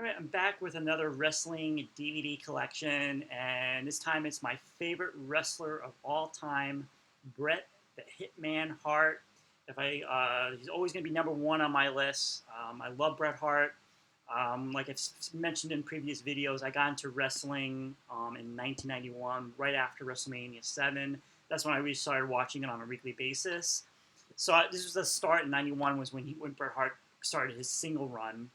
All right, I'm back with another wrestling DVD collection, and this time it's my favorite wrestler of all time, Bret the Hitman Hart. He's always going to be number one on my list. I love Bret Hart. Like I've mentioned in previous videos, I got into wrestling in 1991, right after WrestleMania 7. That's when I really started watching it on a weekly basis. This was the start in '91 was when Bret Hart started his single run,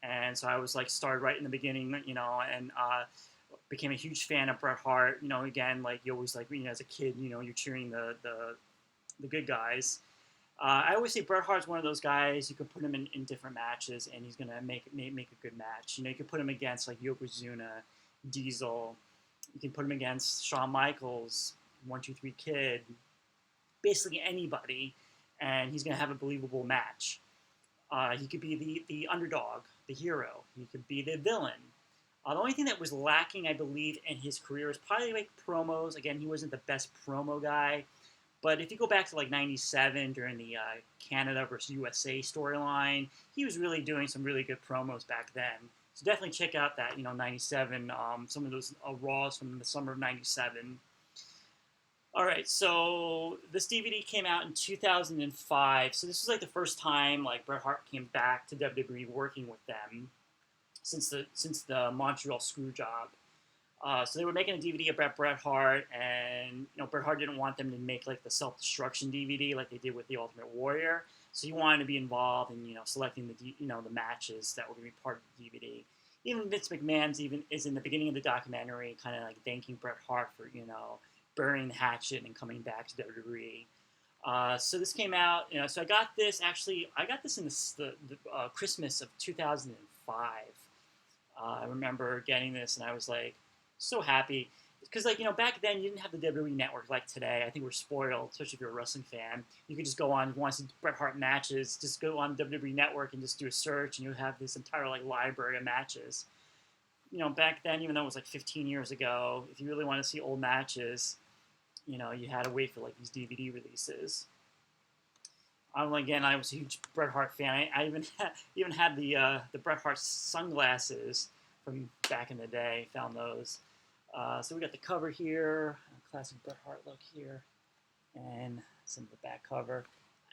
and so I was like started right in the beginning, and became a huge fan of Bret Hart. Again, like you always like, as a kid, you're cheering the good guys. I always say Bret Hart's one of those guys you can put him in different matches, and he's gonna make a good match. You can put him against like Yokozuna, Diesel. You can put him against Shawn Michaels, 1-2-3 Kid, basically anybody, and he's gonna have a believable match. He could be the underdog, the hero. He could be the villain. The only thing that was lacking, I believe, in his career is probably like promos. Again, he wasn't the best promo guy. But if you go back to like '97 during the Canada versus USA storyline, he was really doing some really good promos back then. So definitely check out that '97, some of those Raws from the summer of '97. All right, so this DVD came out in 2005. So this was like the first time like Bret Hart came back to WWE working with them since the Montreal Screwjob. So they were making a DVD about Bret Hart, and Bret Hart didn't want them to make like the self-destruction DVD like they did with the Ultimate Warrior. So he wanted to be involved in selecting the matches that were going to be part of the DVD. Even Vince McMahon's even is in the beginning of the documentary, kind of like thanking Bret Hart for burying the hatchet and coming back to WWE. So this came out, so I got this in the Christmas of 2005. I remember getting this, and I was like so happy because back then you didn't have the WWE Network like today. I think we're spoiled, especially if you're a wrestling fan. You could just go on, if you want to see Bret Hart matches, just go on WWE Network and just do a search, and you have this entire like library of matches. Back then, even though it was like 15 years ago, if you really want to see old matches, you had to wait for like these DVD releases. Again, I was a huge Bret Hart fan. I even had the Bret Hart sunglasses from back in the day. Found those. So we got the cover here, classic Bret Hart look here, and some of the back cover.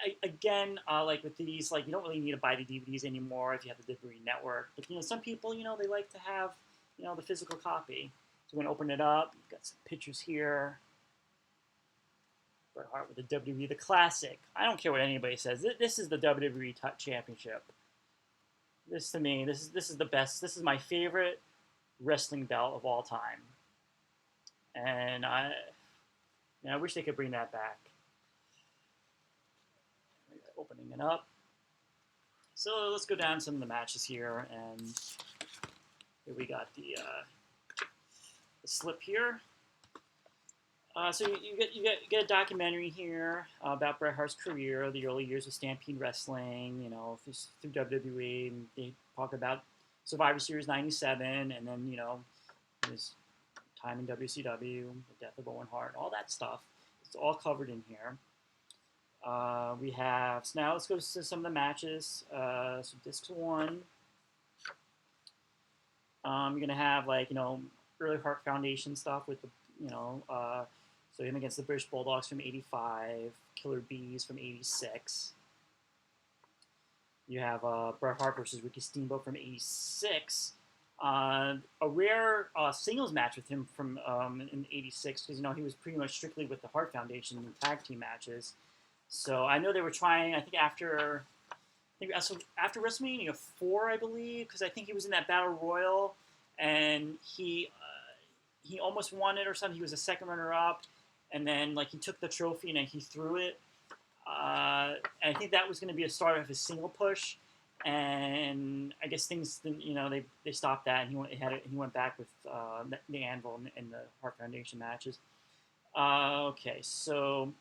Like with these, like you don't really need to buy the DVDs anymore if you have the WWE Network. But some people, they like to have, the physical copy. So we're gonna open it up. You've got some pictures here. Bret Hart with the WWE, the classic. I don't care what anybody says. This is the WWE Championship. This to me, this is the best. This is my favorite wrestling belt of all time. And I wish they could bring that back. Opening it up. So let's go down some of the matches here, and here we got the slip here. So you get a documentary here about Bret Hart's career, the early years of Stampede Wrestling, through WWE. And they talk about Survivor Series '97, and then his time in WCW, the death of Owen Hart, all that stuff. It's all covered in here. We have so now let's go to some of the matches. So disc 1. You're gonna have like early Hart Foundation stuff with the so him against the British Bulldogs from '85, Killer Bees from '86. You have Bret Hart versus Ricky Steamboat from '86. A rare singles match with him from in '86 because he was pretty much strictly with the Hart Foundation in tag team matches. So I know they were trying. I think after WrestleMania 4, I believe, because I think he was in that Battle Royal, and he almost won it or something. He was a second runner-up, and then like he took the trophy and then he threw it. And I think that was going to be a start of his single push, and I guess things didn't, they stopped that, and he went back with the Anvil in the Hart Foundation matches. Okay, so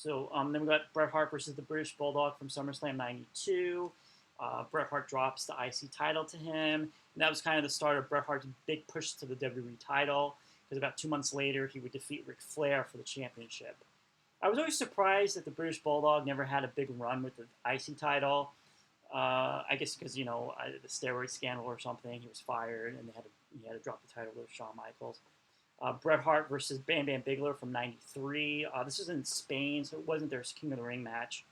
then we got Bret Hart versus the British Bulldog from SummerSlam '92. Bret Hart drops the IC title to him, and that was kind of the start of Bret Hart's big push to the WWE title, because about 2 months later he would defeat Ric Flair for the championship. I was always surprised that the British Bulldog never had a big run with the IC title. I guess because the steroid scandal or something, he was fired, and he had to drop the title to Shawn Michaels. Bret Hart versus Bam Bam Bigelow from '93. This was in Spain, so it wasn't their King of the Ring match.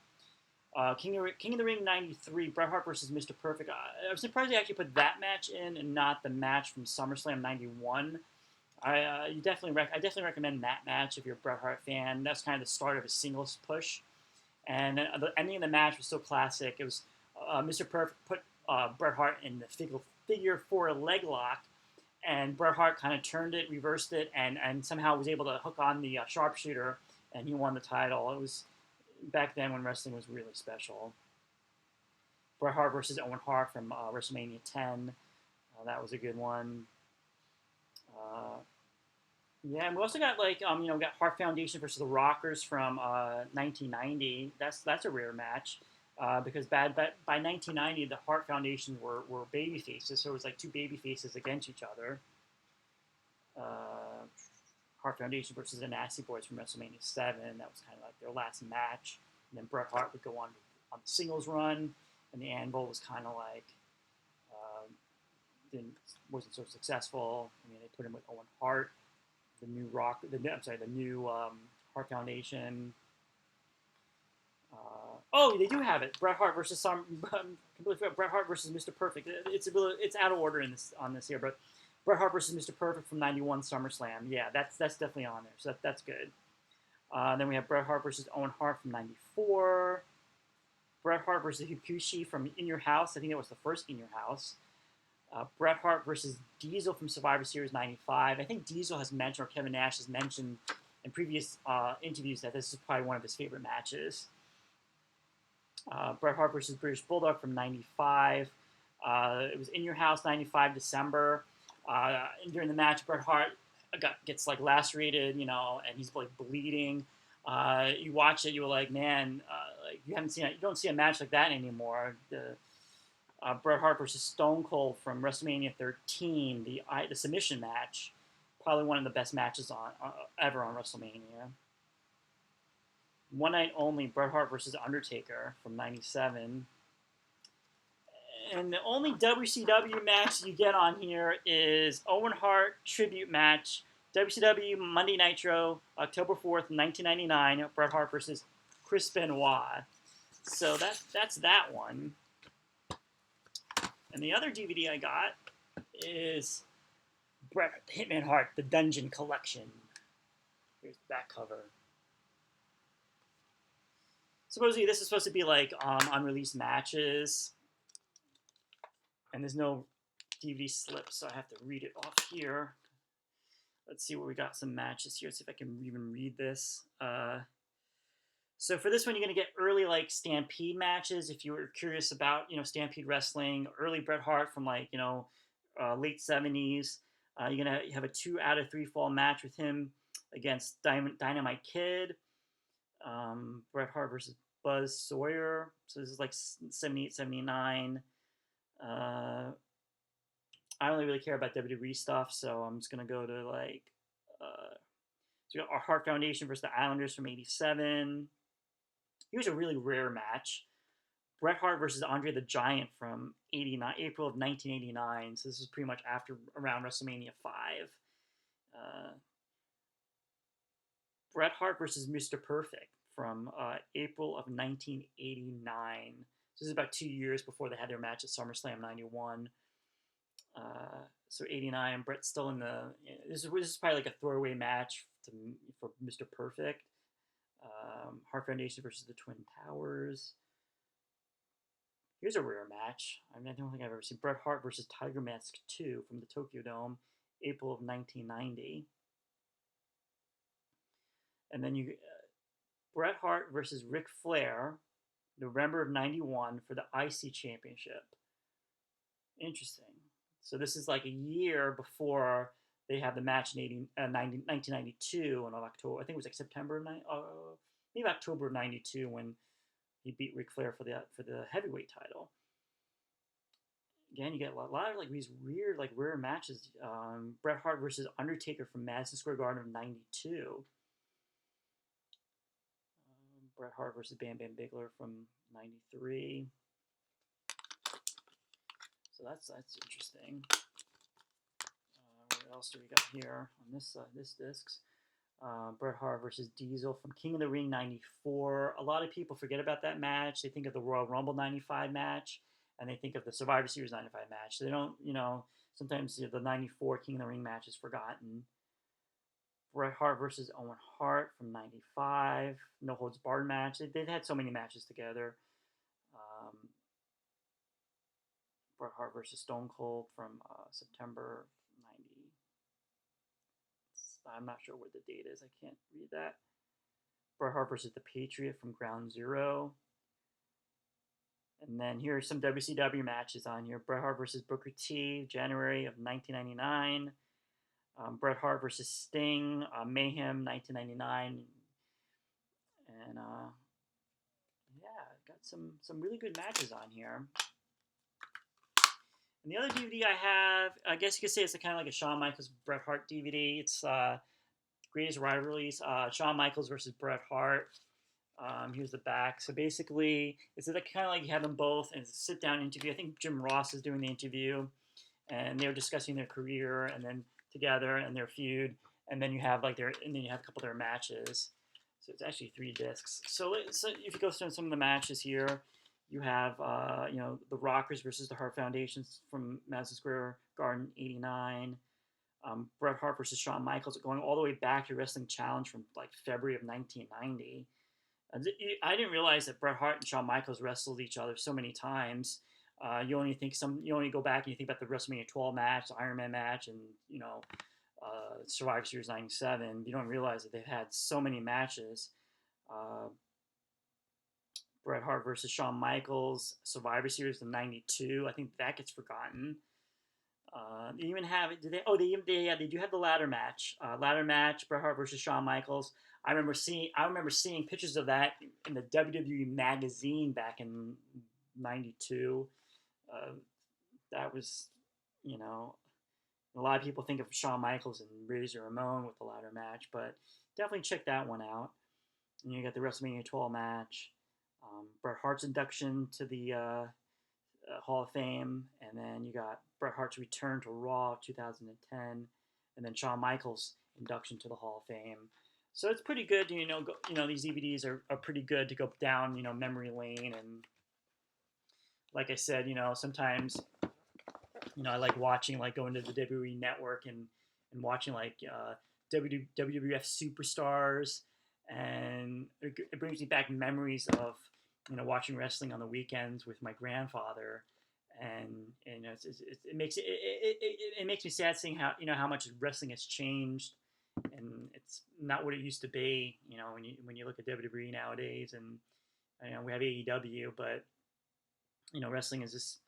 King of the Ring '93. Bret Hart versus Mr. Perfect. I'm surprised they actually put that match in and not the match from SummerSlam '91. I definitely recommend that match if you're a Bret Hart fan. That's kind of the start of his singles push, and the ending of the match was so classic. It was Mr. Perfect put Bret Hart in the figure four leg lock, and Bret Hart kind of turned it, reversed it, and somehow was able to hook on the sharpshooter, and he won the title. It was back then when wrestling was really special. Bret Hart versus Owen Hart from WrestleMania 10. That was a good one. Yeah, and we also got we got Hart Foundation versus the Rockers from 1990. That's a rare match because by 1990 the Hart Foundation were baby faces, so it was like two baby faces against each other. Hart Foundation versus the Nasty Boys from WrestleMania 7. That was kind of like their last match, and then Bret Hart would go on the singles run, and the Anvil was kind of like wasn't so successful. I mean, they put him with Owen Hart, the new Hart Foundation. They do have it. Bret Hart versus completely forgot. Bret Hart versus Mr. Perfect. It's out of order on this here, but Bret Hart versus Mr. Perfect from '91 SummerSlam. Yeah, that's definitely on there. So that's good. Then we have Bret Hart versus Owen Hart from '94. Bret Hart versus Hikushi from In Your House. I think that was the first In Your House. Bret Hart versus Diesel from Survivor Series '95. I think Diesel has mentioned, or Kevin Nash has mentioned in previous interviews, that this is probably one of his favorite matches. Bret Hart versus British Bulldog from '95. It was In Your House '95 December. During the match, Bret Hart gets like lacerated, and he's like bleeding. You watch it, you were like, man, you don't see a match like that anymore. Bret Hart versus Stone Cold from WrestleMania 13, the submission match, probably one of the best matches ever on WrestleMania. One Night Only, Bret Hart versus Undertaker from '97. And the only WCW match you get on here is Owen Hart tribute match, WCW Monday Nitro, October 4th, 1999, Bret Hart versus Chris Benoit. So that's that one. And the other DVD I got is Bret Hitman Hart, The Dungeon Collection. Here's the back cover. Supposedly this is supposed to be like unreleased matches. And there's no DVD slip, so I have to read it off here. Let's see what we got. Some matches here. Let's see if I can even read this. So for this one, you're going to get early like Stampede matches. If you were curious about Stampede wrestling, early Bret Hart from late '70s. You're going to have a 2 out of 3 fall match with him against Dynamite Kid. Bret Hart versus Buzz Sawyer. So this is like '78, '79. I don't really care about WWE stuff, so I'm just gonna go to so we got our Hart Foundation versus the Islanders from '87. Here's a really rare match: Bret Hart versus Andre the Giant from '89, April of 1989. So this is pretty much around WrestleMania 5. Bret Hart versus Mr. Perfect from April of 1989. This is about 2 years before they had their match at SummerSlam '91. So '89, Bret's still in the. This is probably like a throwaway match for Mr. Perfect. Hart Foundation versus the Twin Towers. Here's a rare match. I don't think I've ever seen Bret Hart versus Tiger Mask 2 from the Tokyo Dome, April of 1990. And then Bret Hart versus Ric Flair, November of '91 for the IC Championship. Interesting. So this is like a year before they have the match in 1992 in October. I think it was like maybe October of '92 when he beat Ric Flair for the heavyweight title. Again, you get a lot of like these weird, like rare matches. Bret Hart versus Undertaker from Madison Square Garden of '92. Bret Hart versus Bam Bam Bigelow from '93. So that's interesting. What else do we got here on this discs? Bret Hart versus Diesel from King of the Ring '94. A lot of people forget about that match. They think of the Royal Rumble '95 match, and they think of the Survivor Series '95 match. They don't, sometimes the '94 King of the Ring match is forgotten. Bret Hart versus Owen Hart from '95. No holds barred match. They've had so many matches together. Bret Hart versus Stone Cold from September '90. I'm not sure what the date is. I can't read that. Bret Hart versus the Patriot from Ground Zero. And then here are some WCW matches on here. Bret Hart versus Booker T, January of 1999. Bret Hart versus Sting, Mayhem, 1999. And yeah, got some really good matches on here. And the other DVD I have, I guess you could say it's kind of like a Shawn Michaels Bret Hart DVD. It's Greatest Rivalries, Shawn Michaels versus Bret Hart. Here's the back. So basically, it's kind of like you have them both, and it's a sit-down interview. I think Jim Ross is doing the interview, and they're discussing their career, and then together, and their feud, and then you have a couple of their matches. So it's actually 3 discs. So if you go through some of the matches here, you have the Rockers versus the Hart Foundations from Madison Square Garden '89. Bret Hart versus Shawn Michaels, going all the way back to Wrestling Challenge from like February of 1990. I didn't realize that Bret Hart and Shawn Michaels wrestled each other so many times. You only go back and you think about the WrestleMania 12 match, the Iron Man match, and Survivor Series '97. You don't realize that they've had so many matches. Bret Hart versus Shawn Michaels, Survivor Series in '92. I think that gets forgotten. They even have it. They do have the ladder match. Bret Hart versus Shawn Michaels. I remember seeing pictures of that in the WWE magazine back in '92. That was, a lot of people think of Shawn Michaels and Razor Ramon with the ladder match, but definitely check that one out. And you got the WrestleMania 12 match, Bret Hart's induction to the Hall of Fame, and then you got Bret Hart's return to Raw 2010, and then Shawn Michaels' induction to the Hall of Fame. So it's pretty good. These DVDs are pretty good to go down memory lane, and like I said, sometimes I like watching, like going to the WWE Network and watching like WWF Superstars, and it brings me back memories of watching wrestling on the weekends with my grandfather, and it makes me sad seeing how much wrestling has changed, and it's not what it used to be. When you look at WWE nowadays, and we have AEW, but wrestling is just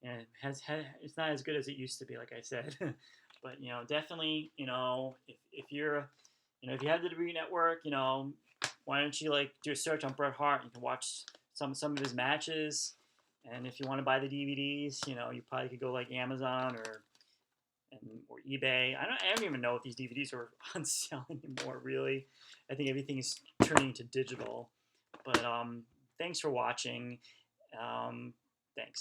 it's not as good as it used to be, like I said. But definitely, if you're if you have the WWE Network, why don't you do a search on Bret Hart? You can watch some of his matches, and if you want to buy the DVDs, you probably could go like Amazon or eBay. I don't even know if these DVDs are on sale anymore. Really, I think everything is turning to digital. But thanks for watching. Thanks.